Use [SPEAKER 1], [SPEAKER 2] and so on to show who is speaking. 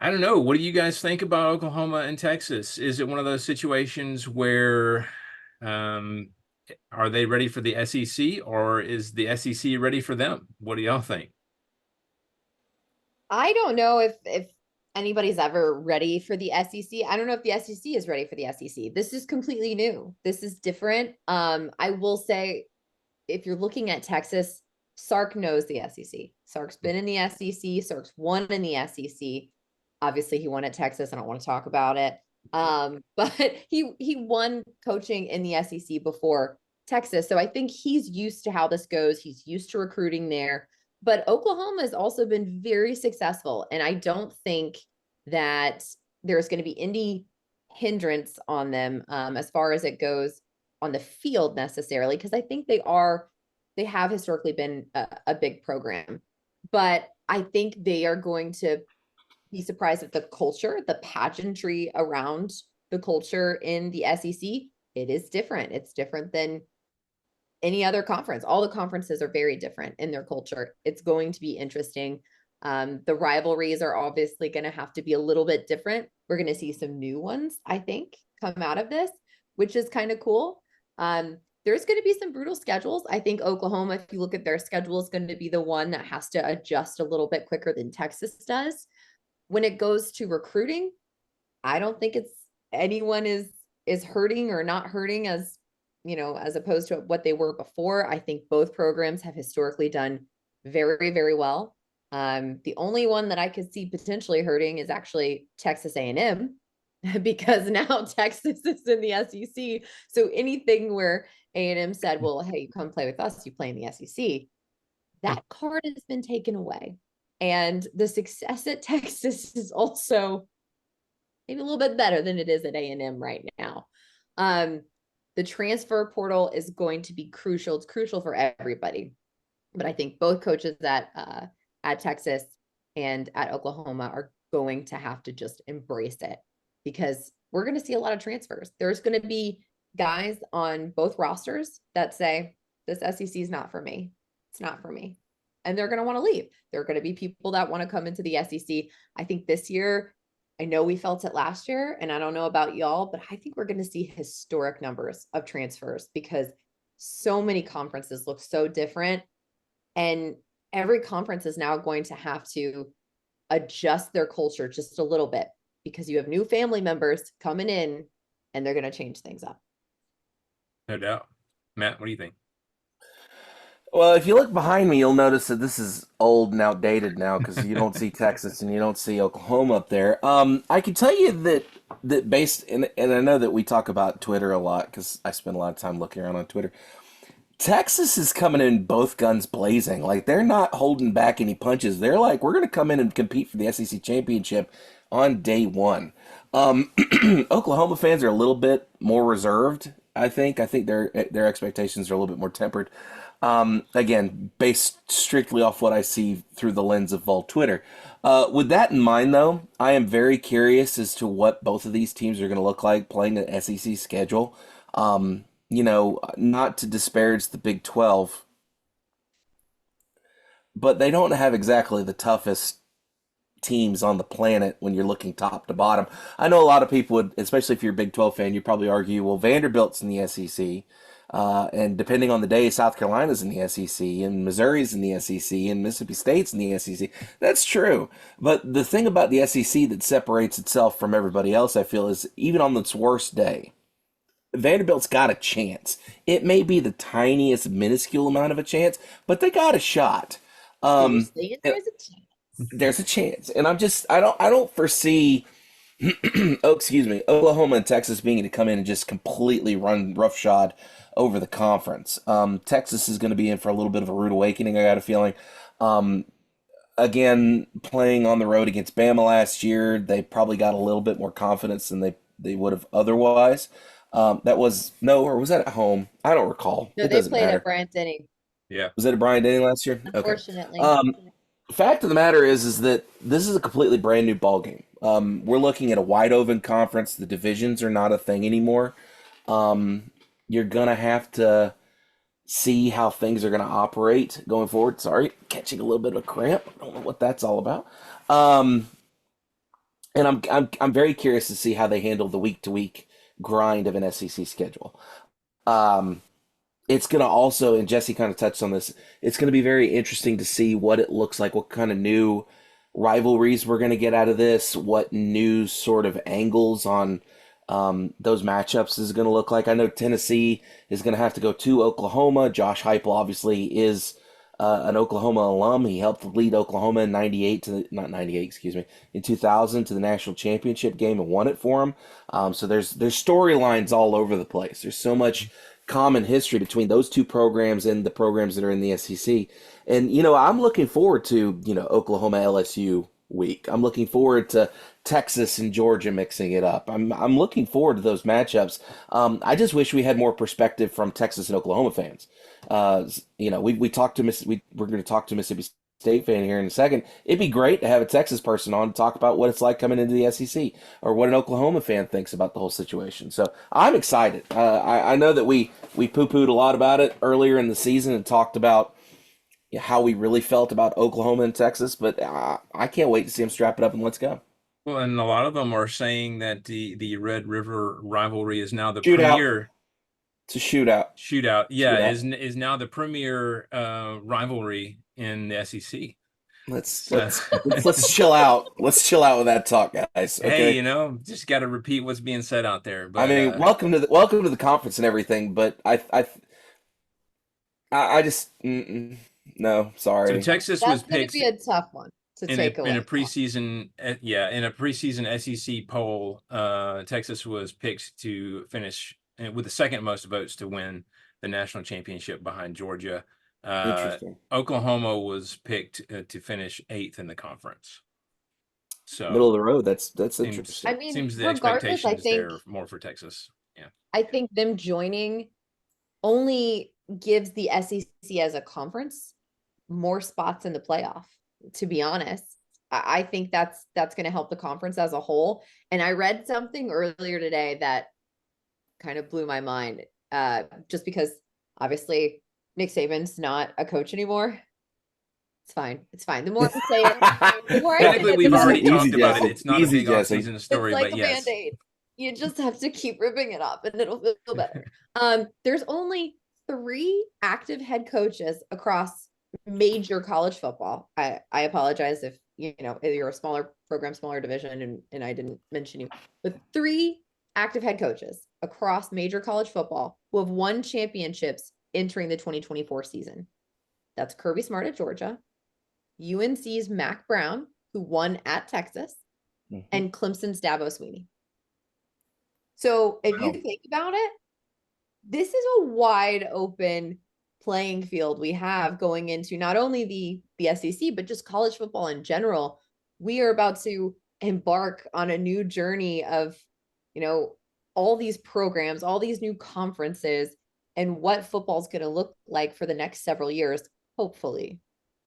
[SPEAKER 1] I don't know. What do you guys think about Oklahoma and Texas? Is it one of those situations where um, are they ready for the SEC or is the SEC ready for them? What do y'all think?
[SPEAKER 2] I don't know if anybody's ever ready for the SEC. I don't know if the SEC is ready for the SEC. This is completely new. This is different. I will say if you're looking at Texas, Sark knows the SEC. Sark's been in the SEC. Sark's won in the SEC. Obviously, he won at Texas. I don't want to talk about it. But he won coaching in the SEC before Texas. So I think he's used to how this goes. He's used to recruiting there. But Oklahoma has also been very successful. And I don't think that there's going to be any hindrance on them as far as it goes on the field necessarily, because I think they have historically been a big program. But I think they are going to be surprised at the culture, the pageantry around the culture in the SEC. It is different. It's different than any other conference. All the conferences are very different in their culture. It's going to be interesting. The rivalries are obviously going to have to be a little bit different. We're going to see some new ones, I think, come out of this, which is kind of cool. There's going to be some brutal schedules. I think Oklahoma, if you look at their schedule, is going to be the one that has to adjust a little bit quicker than Texas does. When it goes to recruiting, I don't think it's anyone is hurting or not hurting as as opposed to what they were before. I think both programs have historically done very, very well. The only one that I could see potentially hurting is actually Texas A&M because now Texas is in the SEC. So anything where A&M said, well, hey, you come play with us, you play in the SEC, that card has been taken away. And the success at Texas is also maybe a little bit better than it is at A&M right now. Um, the transfer portal is going to be crucial. It's crucial for everybody. But I think both coaches at Texas and at Oklahoma are going to have to just embrace it because we're going to see a lot of transfers. There's going to be guys on both rosters that say, this SEC is not for me. It's not for me. And they're going to want to leave. There are going to be people that want to come into the SEC. I think this year, I know we felt it last year, and I don't know about y'all, but I think we're going to see historic numbers of transfers because so many conferences look so different. And every conference is now going to have to adjust their culture just a little bit because you have new family members coming in and they're going to change things up.
[SPEAKER 1] No doubt. Matt, what do you think?
[SPEAKER 3] Well, if you look behind me, you'll notice that this is old and outdated now because you don't see Texas and you don't see Oklahoma up there. I can tell you that based and I know that we talk about Twitter a lot because I spend a lot of time looking around on Twitter. Texas is coming in both guns blazing. Like they're not holding back any punches. They're like, we're going to come in and compete for the SEC championship on day one. Oklahoma fans are a little bit more reserved. I think. I think their expectations are a little bit more tempered. Again, based strictly off what I see through the lens of Vol Twitter. With that in mind, though, I am very curious as to what both of these teams are going to look like playing the SEC schedule. Not to disparage the Big 12, but they don't have exactly the toughest teams on the planet when you're looking top to bottom. I know a lot of people would, especially if you're a Big 12 fan, you'd probably argue, well, Vanderbilt's in the SEC. And depending on the day, South Carolina's in the SEC, and Missouri's in the SEC, and Mississippi State's in the SEC. That's true. But the thing about the SEC that separates itself from everybody else, I feel, is even on its worst day, Vanderbilt's got a chance. It may be the tiniest, minuscule amount of a chance, but they got a shot.
[SPEAKER 2] So you're
[SPEAKER 3] Um,
[SPEAKER 2] saying there's a chance.
[SPEAKER 3] there's a chance, and I don't foresee. Oh, excuse me, Oklahoma and Texas being able to come in and just completely run roughshod over the conference. Texas is going to be in for a little bit of a rude awakening. I got a feeling. Um, Again, playing on the road against Bama last year, they probably got a little bit more confidence than they would have otherwise. That was no, or was that at home? I don't recall.
[SPEAKER 2] No,
[SPEAKER 3] It
[SPEAKER 2] they
[SPEAKER 3] doesn't
[SPEAKER 2] played at
[SPEAKER 3] matter.
[SPEAKER 2] Bryant Denny,
[SPEAKER 1] Yeah.
[SPEAKER 3] Was it at Brian Denny last year? Okay.
[SPEAKER 2] unfortunately.
[SPEAKER 3] Um, Fact of the matter is that this is a completely brand new ball game. We're looking at a wide open conference. The divisions are not a thing anymore. You're gonna have to see how things are gonna operate going forward. Sorry, catching a little bit of a cramp. I don't know what that's all about. Um, and I'm very curious to see how they handle the week to week grind of an SEC schedule. Um, it's going to also, and Jesse kind of touched on this, it's going to be very interesting to see what it looks like, what kind of new rivalries we're going to get out of this, what new sort of angles on those matchups is going to look like. I know Tennessee is going to have to go to Oklahoma. Josh Heupel obviously is an Oklahoma alum. He helped lead Oklahoma in '98 to not '98, excuse me, in 2000 to the national championship game and won it for him. So there's storylines all over the place. There's so much common history between those two programs and the programs that are in the SEC. And I'm looking forward to Oklahoma LSU week. I'm looking forward to Texas and Georgia mixing it up. I'm looking forward to those matchups. I just wish we had more perspective from Texas and Oklahoma fans. We talked to we're going to talk to Mississippi State fan here in a second. It'd be great to have a Texas person on to talk about what it's like coming into the SEC or what an Oklahoma fan thinks about the whole situation. So I'm excited. I know that we poo-pooed a lot about it earlier in the season and talked about how we really felt about Oklahoma and Texas, but I can't wait to see them strap it up and let's go.
[SPEAKER 1] Well, and a lot of them are saying that the Red River rivalry is now the
[SPEAKER 3] Shootout.
[SPEAKER 1] premier
[SPEAKER 3] It's a shootout.
[SPEAKER 1] shootout. Yeah,
[SPEAKER 3] Shootout.
[SPEAKER 1] is now the premier rivalry in the SEC.
[SPEAKER 3] Let's
[SPEAKER 1] So,
[SPEAKER 3] let's chill out. Let's chill out with that talk, guys.
[SPEAKER 1] hey,
[SPEAKER 3] Okay.
[SPEAKER 1] just got to repeat what's being said out there.
[SPEAKER 3] I
[SPEAKER 1] But
[SPEAKER 3] mean, welcome to the conference and everything, but I just no,
[SPEAKER 1] so
[SPEAKER 3] sorry.
[SPEAKER 1] Texas was
[SPEAKER 2] That's going to
[SPEAKER 1] picked
[SPEAKER 2] be a tough one to take
[SPEAKER 1] in a
[SPEAKER 2] away.
[SPEAKER 1] preseason, in a preseason SEC poll. Texas was picked to finish with the second most votes to win the national championship behind Georgia.
[SPEAKER 3] Interesting.
[SPEAKER 1] Oklahoma was picked to finish 8th in the conference.
[SPEAKER 3] Middle of
[SPEAKER 1] So
[SPEAKER 3] the road. That's
[SPEAKER 1] seems
[SPEAKER 2] I
[SPEAKER 3] interesting.
[SPEAKER 2] mean,
[SPEAKER 1] seems the
[SPEAKER 2] regardless,
[SPEAKER 1] expectation is there more for Texas. Yeah.
[SPEAKER 2] I think them joining only gives the SEC as a conference more spots in the playoff, to be honest. I think that's going to help the conference as a whole. And I read something earlier today that kind of blew my mind, just because obviously Nick Saban's not a coach anymore. It's fine. It's fine. The more I say it, the more I say
[SPEAKER 1] Technically,
[SPEAKER 2] it,
[SPEAKER 1] we've
[SPEAKER 2] the more
[SPEAKER 1] already
[SPEAKER 2] it makes
[SPEAKER 3] Easy,
[SPEAKER 1] talked
[SPEAKER 2] me
[SPEAKER 1] about it.
[SPEAKER 3] Jesse.
[SPEAKER 2] feel.
[SPEAKER 1] It's not a
[SPEAKER 3] Easy,
[SPEAKER 1] big
[SPEAKER 3] Jesse.
[SPEAKER 1] off-season
[SPEAKER 2] It's
[SPEAKER 1] story,
[SPEAKER 2] like
[SPEAKER 1] but
[SPEAKER 2] a
[SPEAKER 1] yes.
[SPEAKER 2] Band-Aid. You just have to keep ripping it up and it'll feel better. There's only 3 active head coaches across major college football. I apologize if you're a smaller program, smaller division, and I didn't mention you, but 3 active head coaches across major college football who have won championships entering the 2024 season. That's Kirby Smart at Georgia, UNC's Mac Brown, who won at Texas, and Clemson's Dabo Sweeney. So if you
[SPEAKER 3] Wow.
[SPEAKER 2] think about it, this is a wide open playing field we have going into not only the SEC, but just college football in general. We are about to embark on a new journey of, all these programs, all these new conferences, and what football is going to look like for the next several years, hopefully.